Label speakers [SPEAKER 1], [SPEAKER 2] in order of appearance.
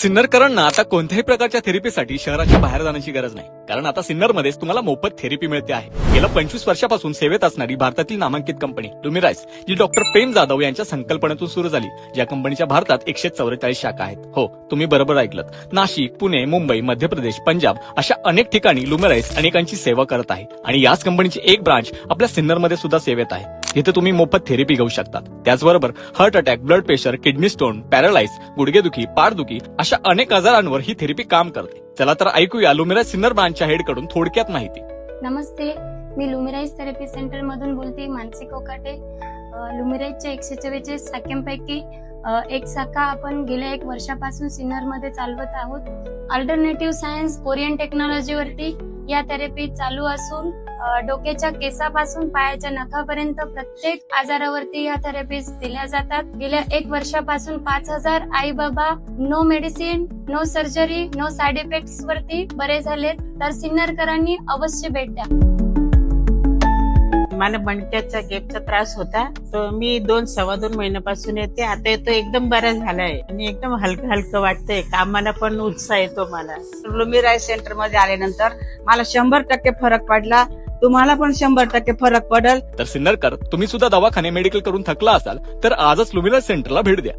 [SPEAKER 1] सिन्नरकरांना आता कोणत्याही प्रकारच्या थेरपीसाठी शहराच्या बाहेर जाण्याची गरज नाही, कारण आता सिन्नरमध्येच तुम्हाला मोफत थेरपी मिळते आहे। गेल्या 25 वर्षापासून सेवेत असणारी भारतातील नामांकित कंपनी लुमिराइस, जी डॉक्टर प्रेम जाधव यांच्या संकल्पनेतून सुरू झाली, ज्या कंपनीच्या भारतात 144 शाखा आहेत। हो, तुम्ही बरोबर ऐकलं, नाशिक, पुणे, मुंबई, मध्य प्रदेश, पंजाब अशा अनेक ठिकाणी लुमिराइस अनेकांची सेवा करत आहे आणि याच कंपनीची एक ब्रांच आपल्या सिन्नरमध्ये सुद्धा सेवेत आहे, जिथे तुम्ही मोफत थेरपी घेऊ शकतात। त्याचबरोबर heart attack, blood pressure, kidney stone, paralyse, गुडघेदुखी, पाठदुखी अशा अनेक आजारांवर ही थेरपी काम करते। चला तर ऐकूया लुमिराइस सिन्नर ब्रांचच्या हेड कडून थोडक्यात माहिती।
[SPEAKER 2] नमस्ते, मी लुमिराइस थेरपी सेंटर मधून बोलते, मानसी कोकाटे। लुमिराइसच्या 144 शाखांपैकी एक शाखा आपण गेल्या 1 वर्षापासून सिन्नर मध्ये चालवत आहोत। अल्टरनेटिव्ह सायन्स, कोरियन टेक्नॉलॉजी वरती या थेरपी चालू असून डोक्याच्या केसापासून पायाच्या नखापर्यंत प्रत्येक आजारावरती या थेरपीज दिल्या जातात। गेल्या 1 वर्षापासून 5000 आई बाबा no medicine, no surgery, no side effects वरती बरे झालेत। तर सिन्नरकरांनी अवश्य भेट द्या।
[SPEAKER 3] मला मणक्याचा गॅपचा त्रास होता, तर मी 2-2.25 महिन्यापासून येते। आता येतो एकदम बरा झालाय आणि एकदम हलकं हलकं वाटतंय, कामाला पण उत्साह येतो मला।
[SPEAKER 4] लुमिराइस सेंटर मध्ये आल्यानंतर मला 100% फरक पडला। तुम्हाला पण 100% फरक पडेल।
[SPEAKER 1] तर सिन्नरकर, तुम्ही सुद्धा दवाखाने मेडिकल करून थकला असाल तर आजच लुमिराइस सेंटरला भेट द्या।